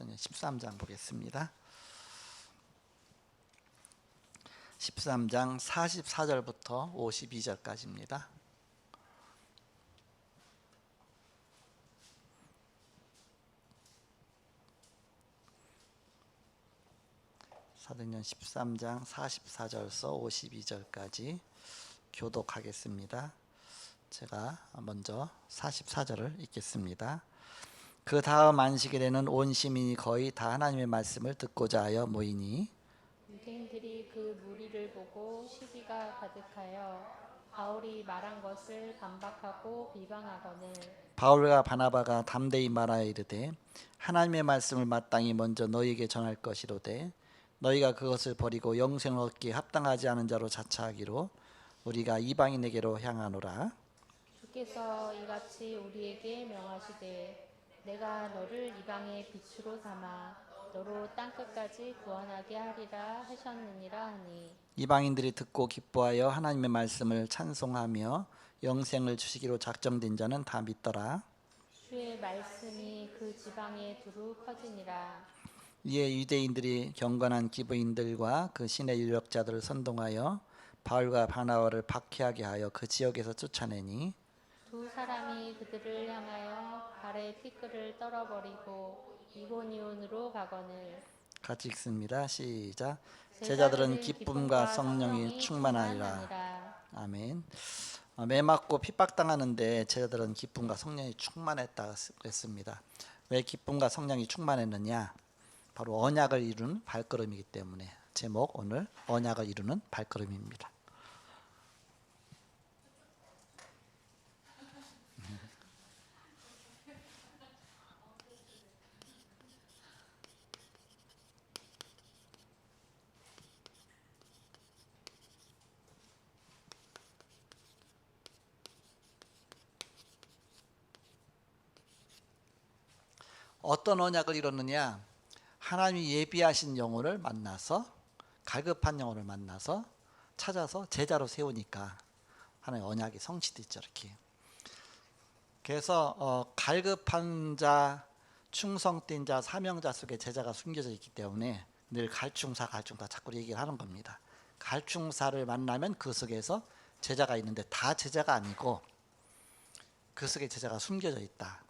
13장 보겠습니다. 13장 44절부터 52절까지입니다. 사도행전 13장 44절서 52절까지 교독하겠습니다. 제가 먼저 44절을 읽겠습니다. 그 다음 안식일에는 온 시민이 거의 다 하나님의 말씀을 듣고자 하여 모이니 유대인들이 그 무리를 보고 시기가 가득하여 바울이 말한 것을 반박하고 비방하거늘 바울과 바나바가 담대히 말하여 이르되 하나님의 말씀을 마땅히 먼저 너희에게 전할 것이로되 너희가 그것을 버리고 영생을 얻기에 합당하지 않은 자로 자처하기로 우리가 이방인에게로 향하노라. 주께서 이같이 우리에게 명하시되 내가 너를 이방의 빛으로 삼아 너로 땅끝까지 구원하게 하리라 하셨느니라 하니 이방인들이 듣고 기뻐하여 하나님의 말씀을 찬송하며 영생을 주시기로 작정된 자는 다 믿더라. 주의 말씀이 그 지방에 두루 퍼지니라. 이에 유대인들이 경건한 기브인들과 그 신의 유력자들을 선동하여 바울과 바나바를 박해하게 하여 그 지역에서 쫓아내니 두 사람이 그들을 향하여 발에 티끌을 떨어버리고 이고니온으로 가거늘 같이 읽습니다. 시작. 제자들은 기쁨과 성령이 충만하니라. 아멘. 매 맞고 핍박당하는데 제자들은 기쁨과 성령이 충만했다 그랬습니다. 왜 기쁨과 성령이 충만했느냐? 바로 언약을 이루는 발걸음이기 때문에. 제목 오늘 언약을 이루는 발걸음입니다. 어떤 언약을 이뤘느냐? 하나님이 예비하신 영혼을 만나서 갈급한 영혼을 만나서 찾아서 제자로 세우니까 하나님의 언약이 성취됐죠. 이렇게. 그래서 갈급한 자, 충성된 자, 사명자 속에 제자가 숨겨져 있기 때문에 늘 갈충사 자꾸 얘기를 하는 겁니다. 갈충사를 만나면 그 속에서 제자가 있는데 다 제자가 아니고 그 속에 제자가 숨겨져 있다.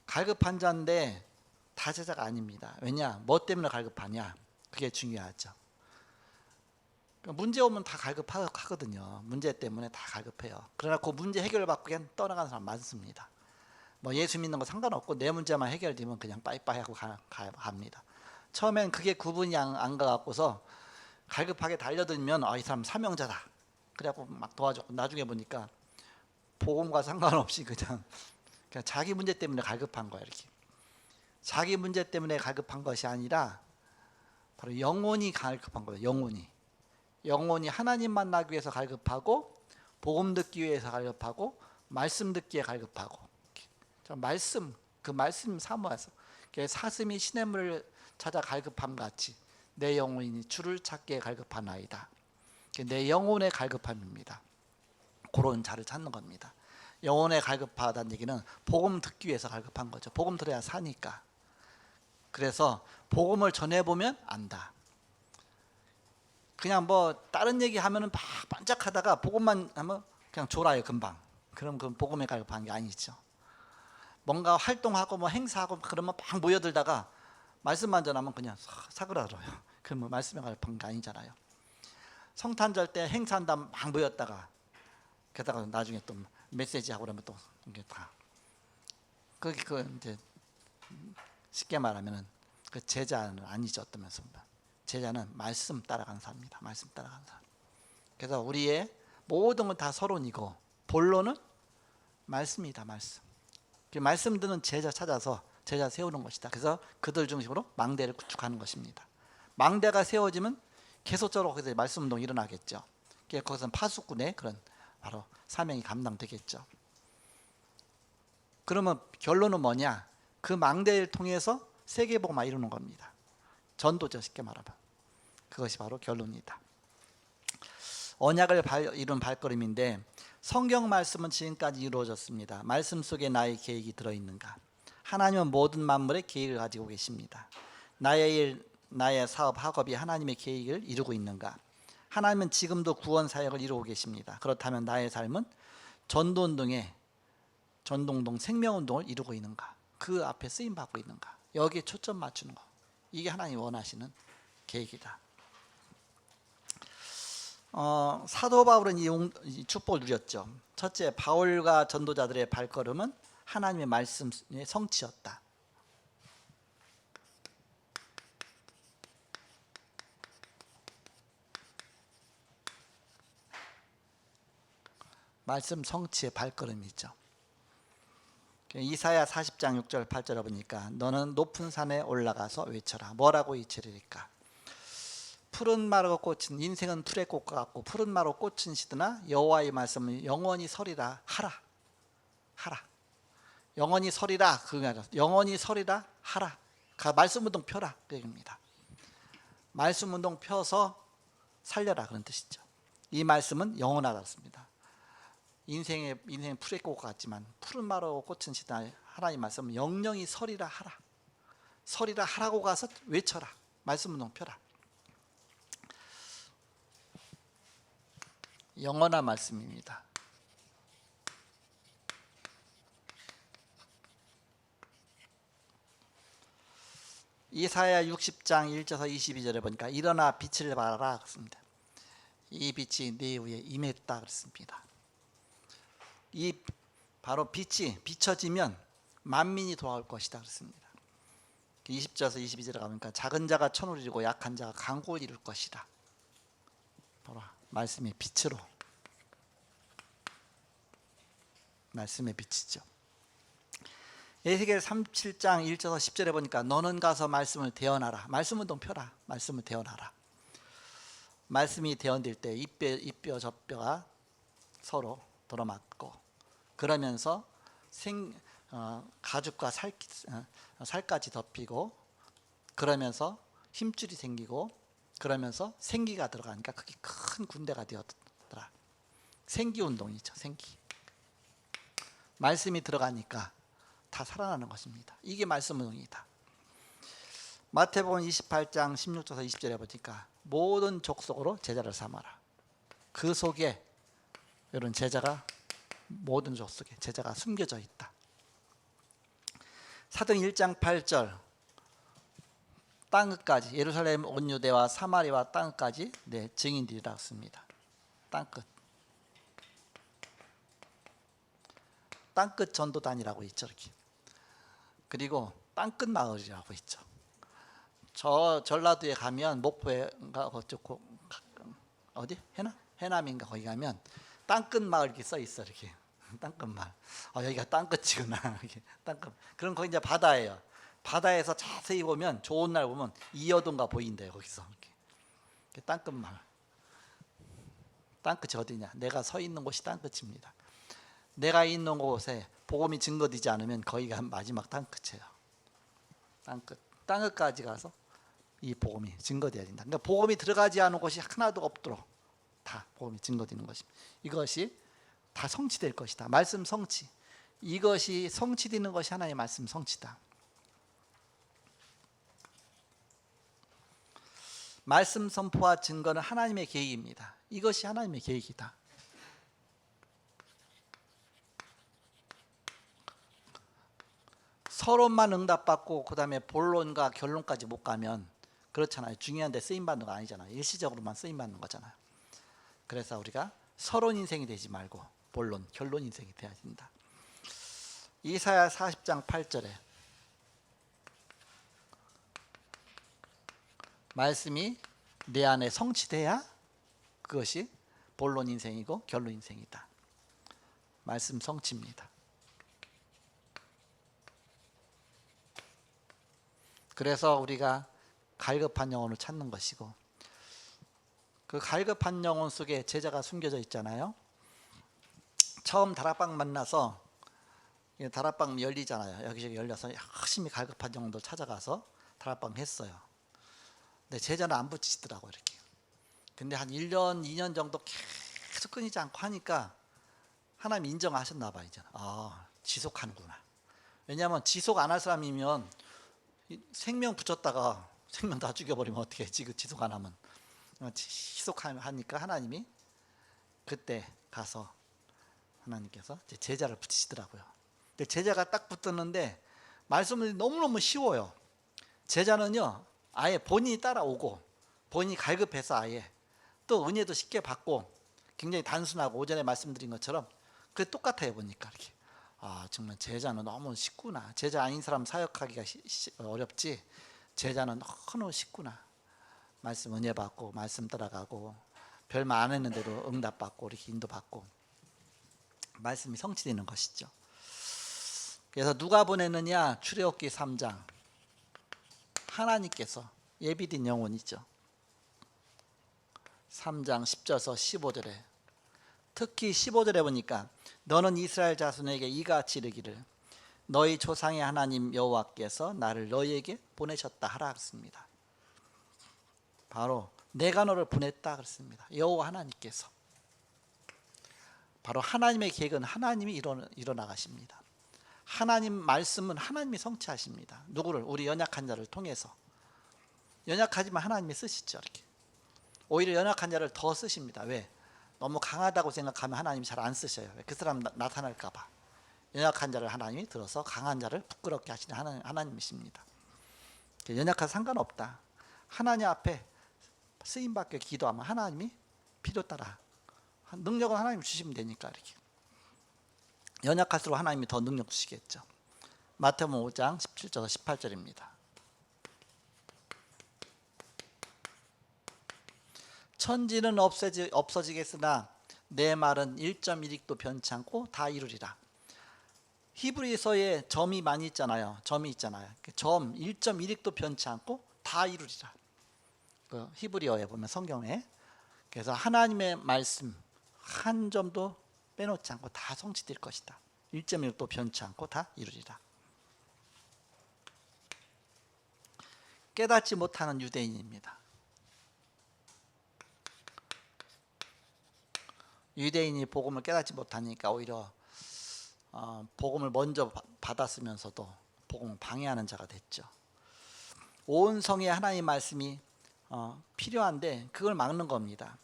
갈급한 자인데 다 제자가 아닙니다. 왜냐? 뭐 때문에 갈급하냐? 그게 중요하죠. 문제 오면 다 갈급하거든요. 문제 때문에 다 갈급해요. 그러나 그 문제 해결을 받고 그냥 떠나가는 사람 많습니다. 뭐 예수 믿는 거 상관없고 내 문제만 해결되면 그냥 빠이빠이 하고 갑니다. 처음엔 그게 구분이 안 가갖고서 갈급하게 달려들면 이 사람 사명자다. 그래갖고 막 도와줬고 나중에 보니까 복음과 상관없이 그냥 자기 문제 때문에 갈급한 거야. 이렇게 자기 문제 때문에 갈급한 것이 아니라 바로 영혼이 갈급한 거예요. 영혼이 하나님 만나기 위해서 갈급하고 복음 듣기 위해서 갈급하고 말씀 듣기에 갈급하고 그 말씀 사모해서 사슴이 시냇물을 찾아 갈급함 같이 내 영혼이 주를 찾기에 갈급하나이다. 내 영혼의 갈급함입니다. 그런 자를 찾는 겁니다. 영혼에 갈급하다는 얘기는 복음 듣기 위해서 갈급한 거죠. 복음 들어야 사니까. 그래서 복음을 전해보면 안다. 그냥 뭐 다른 얘기 하면은 막 반짝하다가 복음만 하면 그냥 졸아요 금방. 그럼 그 복음에 갈급한 게 아니죠. 뭔가 활동하고 뭐 행사하고 그러면 막 모여들다가 말씀만 전하면 그냥 사그라들어요. 그러면 말씀에 갈급한 게 아니잖아요. 성탄절 때 행사한다 막 모였다가 게다가 나중에 또 메시지 하고 그러면 또 이게 다 그 이제 쉽게 말하면은 그 제자는 아니죠. 어떤 면에서 제자는 말씀 따라가는 사람입니다. 말씀 따라가는 사람. 그래서 우리의 모든 건 다 서론이고 본론은 말씀이다. 말씀 듣는 제자 찾아서 제자 세우는 것이다. 그래서 그들 중심으로 망대를 구축하는 것입니다. 망대가 세워지면 계속적으로 거기서 말씀 운동이 일어나겠죠. 거기서는 파수꾼의 그런 바로 사명이 감당되겠죠. 그러면 결론은 뭐냐? 그 망대를 통해서 세계복음화 이루는 겁니다. 전도죠. 쉽게 말하면 그것이 바로 결론이다. 언약을 이룬 발걸음인데 성경 말씀은 지금까지 이루어졌습니다. 말씀 속에 나의 계획이 들어있는가? 하나님은 모든 만물의 계획을 가지고 계십니다. 나의 일, 나의 사업, 학업이 하나님의 계획을 이루고 있는가? 하나님은 지금도 구원 사역을 이루고 계십니다. 그렇다면 나의 삶은 전도운동, 생명운동을 이루고 있는가? 그 앞에 쓰임 받고 있는가? 여기에 초점 맞추는 거. 이게 하나님이 원하시는 계획이다. 사도 바울은 이 축복을 누렸죠. 첫째, 바울과 전도자들의 발걸음은 하나님의 말씀의 성취였다. 말씀 성취의 발걸음이죠. 이사야 40장 6절 8절에 보니까 너는 높은 산에 올라가서 외쳐라. 뭐라고 외치리까? 푸른 마르고 꽃은 인생은 풀의 꽃과 같고 푸른 마르고 꽃은 시드나 여호와의 말씀은 영원히 서리라 하라. 영원히 서리라 그게 영원히 서리라 하라. 말씀 운동 펴라 그 얘기입니다. 말씀 운동 펴서 살려라 그런 뜻이죠. 이 말씀은 영원하다 습니다. 인생의 풀의 꽃과 같지만 푸른 마르고 꽃은 시드나 하나님 말씀은 영영이 서리라 하라고 가서 외쳐라. 말씀 운동 펴라. 영원한 말씀입니다. 이사야 60장 1절에서 22절에 보니까 일어나 빛을 발하라 그랬습니다. 이 빛이 네 위에 임했다 그랬습니다. 이 바로 빛이 비춰지면 만민이 돌아올 것이다 그랬습니다. 20절에서 22절에 가보니까 작은 자가 천을 이루고 약한 자가 강국을 이룰 것이다. 바로 말씀의 빛으로, 말씀의 빛이죠. 에스겔 37장 1절에서 10절에 보니까 너는 가서 말씀을 대언하라. 말씀 운동 펴라. 말씀을 대언하라. 말씀이 대언될 때 이뼈 저뼈가 서로 들어맞고 그러면서 가죽과 살까지 덮이고 그러면서 힘줄이 생기고 그러면서 생기가 들어가니까 그게 큰 군대가 되었더라. 생기운동이죠. 생기. 말씀이 들어가니까 다 살아나는 것입니다. 이게 말씀운동이다. 마태복음 28장 16절에서 20절에 보니까 모든 족속으로 제자를 삼아라. 그 속에 이런 제자가 모든 족속에 제자가 숨겨져 있다. 사도행 1장 8절 땅끝까지 예루살렘 온 유대와 사마리아와 땅끝까지 내 증인들이라 씁니다. 땅끝 전도단이라고 있죠. 이렇게. 그리고 땅끝 마을이라고 있죠. 저 전라도에 가면 목포에 어디 해남인가 거기 가면 땅끝 마을 이렇게 써 있어. 이렇게 땅끝 마을. 여기가 땅끝이구나. 이렇게 땅끝. 그럼 거기 이제 바다예요. 바다에서 자세히 보면 좋은 날 보면 이어도가 보인대요. 거기서 이렇게 땅끝 마을. 땅끝이 어디냐? 내가 서 있는 곳이 땅끝입니다. 내가 있는 곳에 복음이 증거되지 않으면 거기가 마지막 땅끝이에요. 땅끝까지 가서 이 복음이 증거되어야 된다. 그러니까 복음이 들어가지 않은 곳이 하나도 없도록 다 복음이 증거되는 것입니다. 이것이 다 성취될 것이다. 말씀 성취. 이것이 성취되는 것이 하나의 말씀 성취다. 말씀 선포와 증거는 하나님의 계획입니다. 이것이 하나님의 계획이다. 서론만 응답받고 그 다음에 본론과 결론까지 못 가면 그렇잖아요. 중요한 데 쓰임받는 거 아니잖아요. 일시적으로만 쓰임받는 거잖아요. 그래서 우리가 서론 인생이 되지 말고 본론, 결론 인생이 돼야 된다. 이사야 40장 8절에 말씀이 내 안에 성취돼야 그것이 본론 인생이고 결론 인생이다. 말씀 성취입니다. 그래서 우리가 갈급한 영혼을 찾는 것이고 그 갈급한 영혼 속에 제자가 숨겨져 있잖아요. 처음 다락방 만나서 다락방 열리잖아요. 여기저기 열려서 열심히 갈급한 영혼들 찾아가서 다락방 했어요. 근데 제자는 안 붙이시더라고요. 이렇게. 근데 한 1년, 2년 정도 계속 끊이지 않고 하니까 하나님 인정하셨나 봐요. 이제. 지속하는구나. 왜냐하면 지속 안 할 사람이면 생명 붙였다가 생명 다 죽여버리면 어떻게 해? 지속 안 하면. 지속하니까 하나님이 그때 가서 하나님께서 이제 제자를 붙이시더라고요. 근데 제자가 딱 붙었는데 말씀이 너무너무 쉬워요. 제자는요 아예 본인이 따라오고 본인이 갈급해서 아예 또 은혜도 쉽게 받고 굉장히 단순하고 오전에 말씀드린 것처럼 그게 똑같아요. 보니까 이렇게 정말 제자는 너무 쉽구나. 제자 아닌 사람 사역하기가 어렵지 제자는 너무 쉽구나. 말씀 은혜 받고 말씀 따라가고 별말 안 했는데도 응답 받고 이렇게 인도 받고 말씀이 성취되는 것이죠. 그래서 누가 보냈느냐? 출애굽기 3장 하나님께서 예비된 영혼이죠. 3장 10절에서 15절에 특히 15절에 보니까 너는 이스라엘 자손에게 이같이 이르기를 너희 조상의 하나님 여호와께서 나를 너희에게 보내셨다 하라 그랬습니다. 바로 내가 너를 보냈다 그랬습니다. 여호와 하나님께서. 바로 하나님의 계획은 하나님이 이뤄나가십니다. 하나님 말씀은 하나님이 성취하십니다. 누구를? 우리 연약한 자를 통해서. 연약하지만 하나님이 쓰시죠. 이렇게. 오히려 연약한 자를 더 쓰십니다. 왜? 너무 강하다고 생각하면 하나님이 잘 안 쓰셔요. 왜? 그 사람 나타날까 봐. 연약한 자를 하나님이 들어서 강한 자를 부끄럽게 하시는 하나님이십니다. 연약한 상관없다. 하나님 앞에 쓰임받게 기도하면 하나님이 필요 따라 능력은 하나님 주시면 되니까 이렇게. 연약할수록 하나님이 더 능력 주시겠죠. 마태복음 5장 17절에서 18절입니다. 천지는 없어지겠으나 내 말은 1.1획도 변치 않고 다 이루리라. 히브리서에 점이 많이 있잖아요. 점이 있잖아요. 점 1.1획도 변치 않고 다 이루리라. 그 히브리어에 보면 성경에. 그래서 하나님의 말씀 한 점도 빼놓지 않고 다 성취될 것이다. 1.1획도 변치 않고 다 이루리라. 깨닫지 못하는 유대인입니다. 유대인이 복음을 깨닫지 못하니까 오히려 복음을 먼저 받았으면서도 복음을 방해하는 자가 됐죠. 온 성에 하나님의 말씀이 필요한데 그걸 막는 겁니다.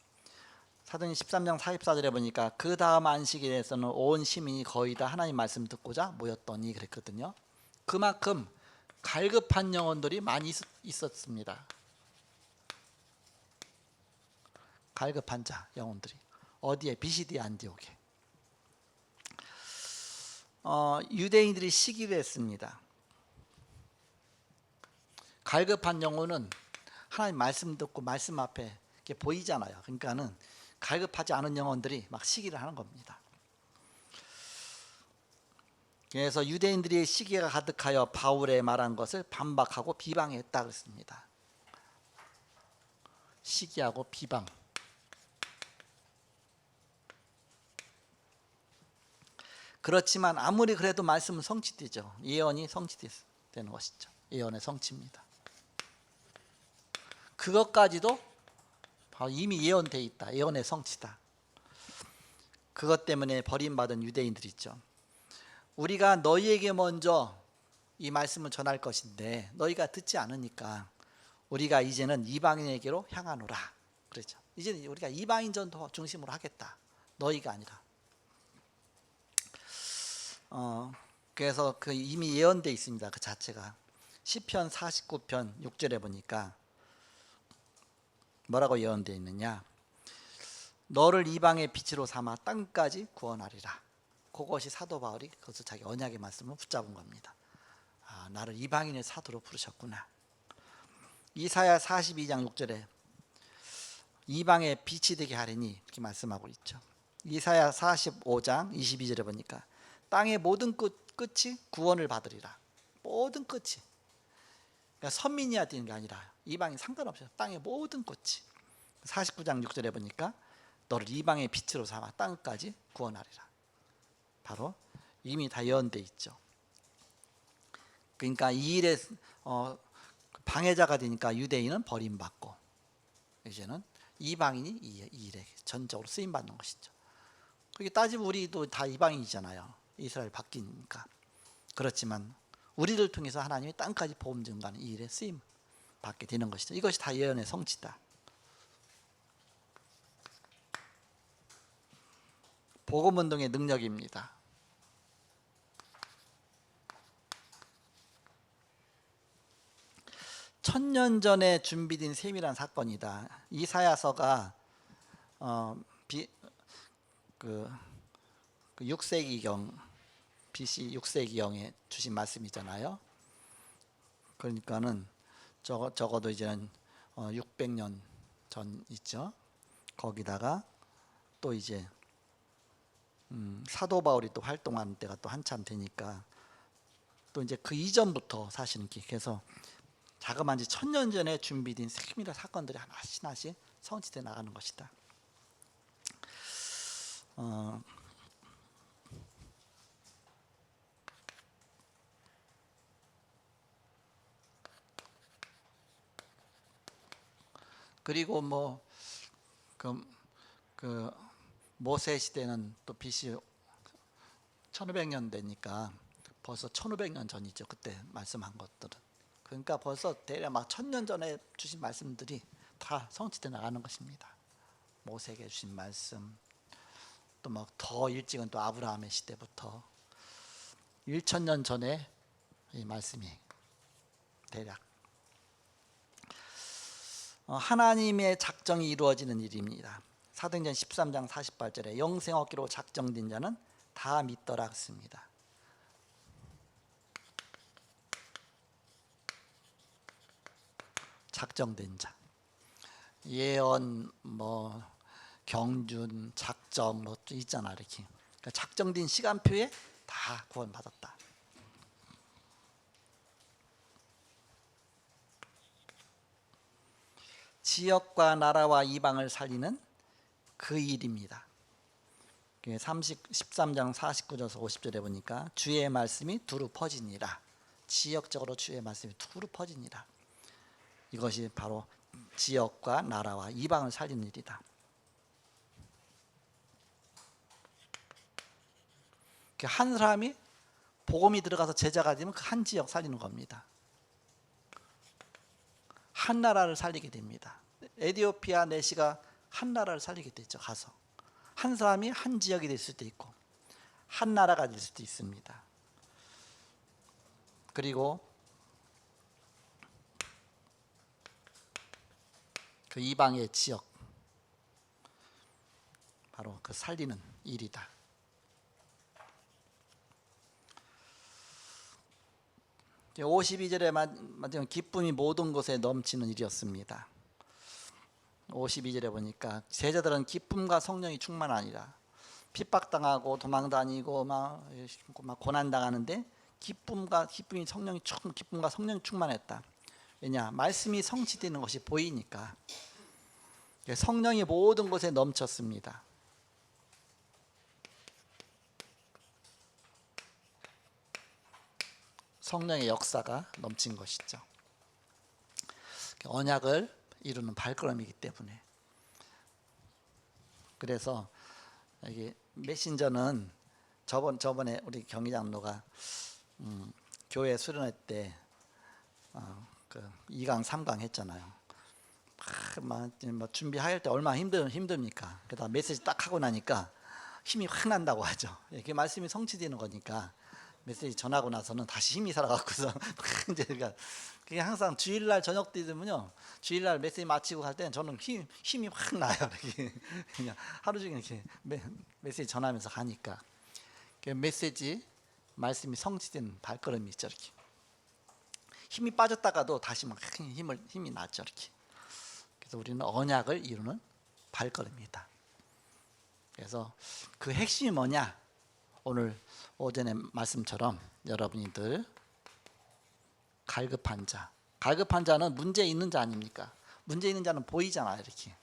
사도행전 13장 44절에 보니까 그 다음 안식일에서는 온 시민이 거의 다 하나님 말씀 듣고자 모였더니 그랬거든요. 그만큼 갈급한 영혼들이 많이 있었습니다. 갈급한 자 영혼들이 어디에? 비시디 안디옥에. 유대인들이 시기를 했습니다. 갈급한 영혼은 하나님 말씀 듣고 말씀 앞에 이렇게 보이잖아요. 그러니까는 갈급하지 않은 영혼들이 막 시기를 하는 겁니다. 그래서 유대인들이 시기가 가득하여 바울의 말한 것을 반박하고 비방했다 그랬습니다. 시기하고 비방. 그렇지만 아무리 그래도 말씀은 성취되죠. 예언이 성취되는 것이죠. 예언의 성취입니다. 그것까지도 바로 이미 예언되어 있다. 예언의 성취다. 그것 때문에 버림받은 유대인들이 있죠. 우리가 너희에게 먼저 이 말씀을 전할 것인데 너희가 듣지 않으니까 우리가 이제는 이방인에게로 향하노라. 그렇죠. 이제는 우리가 이방인 전도 중심으로 하겠다. 너희가 아니라. 그래서 그 이미 예언되어 있습니다. 그 자체가 시편 49편 6절에 보니까 뭐라고 예언되어 있느냐? 너를 이방의 빛으로 삼아 땅까지 구원하리라. 그것이 사도 바울이 그것을 자기 언약의 말씀을 붙잡은 겁니다. 나를 이방인의 사도로 부르셨구나. 이사야 42장 6절에 이방의 빛이 되게 하리니 이렇게 말씀하고 있죠. 이사야 45장 22절에 보니까 땅의 모든 끝이 구원을 받으리라. 모든 끝이. 그러니까 선민이야 되는 게 아니라 이방인 상관없어요. 땅의 모든 끝이. 49장 6절에 보니까 너를 이방의 빛으로 삼아 땅까지 구원하리라. 바로 이미 다 예언돼 있죠. 그러니까 이 일에 방해자가 되니까 유대인은 버림받고 이제는 이방인이 이 일에 전적으로 쓰임받는 것이죠. 그게 따지면 우리도 다 이방인이잖아요. 이스라엘 바뀌니까. 그렇지만 우리를 통해서 하나님이 땅까지 복음 증거하는 이 일에 쓰임 받게 되는 것이죠. 이것이 다 예언의 성취다. 복음 운동의 능력입니다. 천년 전에 준비된 세밀한 사건이다. 이사야서가 그 6세기경 BC 6세기경에 주신 말씀이잖아요. 그러니까는 적어도 이제는 600년 전 있죠. 거기다가 또 이제 사도 바울이 또 활동하는 때가 또 한참 되니까 또 이제 그 이전부터 사실은 그래서 자그마치 1000년 전에 준비된 세밀한 사건들이 하나씩 성취돼 나가는 것이다. 그리고 그 모세 시대는 또 BC 1500년 되니까 벌써 1500년 전이죠. 그때 말씀한 것들은. 그러니까 벌써 대략 막 1000년 전에 주신 말씀들이 다 성취돼 나가는 것입니다. 모세에게 주신 말씀, 또 막 더 일찍은 또 아브라함의 시대부터 1000년 전에 이 말씀이 대략 하나님의 작정이 이루어지는 일입니다. 사도행전 13장 48절에 영생 얻기로 작정된 자는 다 믿더라 했습니다. 작정된 자, 예언, 경륜, 작정 있잖아 이렇게. 그러니까 작정된 시간표에 다 구원받았다. 지역과 나라와 이방을 살리는 그 일입니다. 13장 49절에서 50절에 보니까 주의 말씀이 두루 퍼지니라. 지역적으로 주의 말씀이 두루 퍼지니라. 이것이 바로 지역과 나라와 이방을 살리는 일이다. 한 사람이 복음이 들어가서 제자가 되면 그 한 지역 살리는 겁니다. 한 나라를 살리게 됩니다. 에티오피아 내시가 한 나라를 살리게 되죠. 가서 한 사람이 한 지역이 될 수도 있고 한 나라가 될 수도 있습니다. 그리고 그 이방의 지역, 바로 그 살리는 일이다. 제 52절에 말하면 기쁨이 모든 곳에 넘치는 일이었습니다. 52절에 보니까 제자들은 기쁨과 성령이 충만하니라. 핍박당하고 도망다니고 막 고난당하는데 기쁨과 성령이 충만했다. 왜냐? 말씀이 성취되는 것이 보이니까. 성령이 모든 곳에 넘쳤습니다. 성령의 역사가 넘친 것이죠. 언약을 이루는 발걸음이기 때문에. 그래서 이게 메신저는 저번에 우리 경희장로가 교회 수련회 때 그 2강 3강 했잖아요. 막 준비할 때 얼마나 힘듭니까? 그다음 메시지 딱 하고 나니까 힘이 확 난다고 하죠. 이게 말씀이 성취되는 거니까 메시지 전하고 나서는 다시 힘이 살아갖고서 이제 그게 항상 주일날 저녁 때 되면요, 주일날 메시지 마치고 갈 때는 저는 힘이 확 나요. 이렇게 그냥 하루 종일 이렇게 메시지 전하면서 가니까 메시지 말씀이 성취된 발걸음이 있죠. 이렇게 힘이 빠졌다가도 다시 막 힘이 나죠. 이렇게. 그래서 우리는 언약을 이루는 발걸음이다. 그래서 그 핵심이 뭐냐? 오늘 오전에 말씀처럼 여러분이들 갈급한 자는 문제 있는 자 아닙니까? 문제 있는 자는 보이잖아요. 이렇게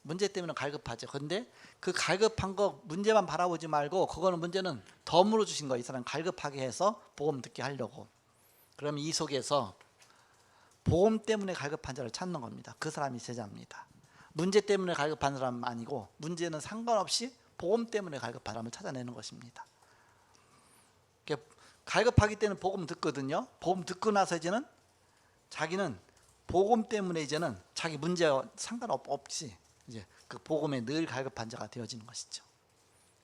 문제 때문에 갈급하죠. 그런데 그 갈급한 거 문제만 바라보지 말고 그거는 문제는 덤으로 주신 거예요. 이 사람 갈급하게 해서 복음 듣게 하려고. 그러면 이 속에서 복음 때문에 갈급한 자를 찾는 겁니다. 그 사람이 제자입니다. 문제 때문에 갈급한 사람은 아니고 문제는 상관없이 복음 때문에 갈급한 사람을 찾아내는 것입니다. 갈급하기 때는 복음 듣거든요. 복음 듣고 나서 이제는 자기는 복음 때문에 이제는 자기 문제와 상관없이 이제 그 복음에 늘 갈급한 자가 되어지는 것이죠.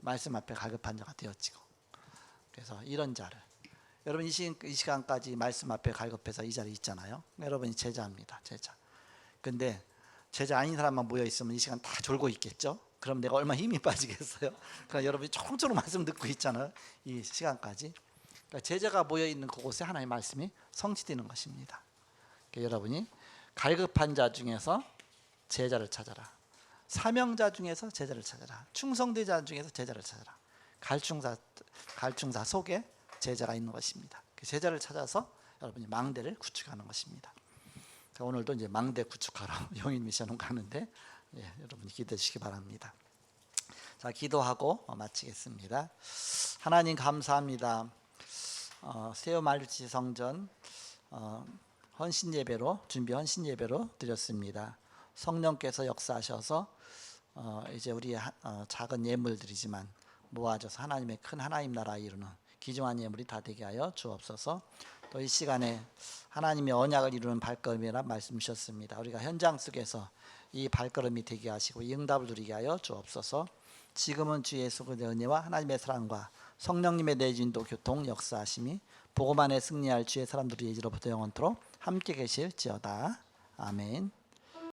말씀 앞에 갈급한 자가 되어지고. 그래서 이런 자를 여러분 이 시간까지 말씀 앞에 갈급해서 이 자리에 있잖아요. 여러분이 제자입니다. 제자. 근데 제자 아닌 사람만 모여 있으면 이 시간 다 졸고 있겠죠. 그럼 내가 얼마나 힘이 빠지겠어요. 그러니까 여러분이 조금조금 말씀 듣고 있잖아요. 이 시간까지. 그러니까 제자가 모여 있는 그곳에 하나님의 말씀이 성취되는 것입니다. 그러니까 여러분이 갈급한 자 중에서 제자를 찾아라. 사명자 중에서 제자를 찾아라. 충성되자 중에서 제자를 찾아라. 갈충사 속에 제자가 있는 것입니다. 그 제자를 찾아서 여러분이 망대를 구축하는 것입니다. 오늘도 이제 망대 구축하러 용인 미션을 가는데 여러분이 기도해 주시기 바랍니다. 자, 기도하고 마치겠습니다. 하나님 감사합니다. 세요 말치 성전 헌신 예배로 준비 헌신 예배로 드렸습니다. 성령께서 역사하셔서 이제 우리의 작은 예물들이지만 모아져서 하나님의 큰 하나님 나라 이루는 귀중한 예물이 다 되게 하여 주옵소서. 또 이 시간에 하나님의 언약을 이루는 발걸음이라 말씀 주셨습니다. 우리가 현장 속에서 이 발걸음이 되게 하시고 이 응답을 누리게 하여 주옵소서. 지금은 주 예수 그리스도의 은혜와 하나님의 사랑과 성령님의 내주인도 교통 역사하심이 복음 안에 승리할 주의 사람들이 이제로부터 영원토록 함께 계실지어다. 아멘.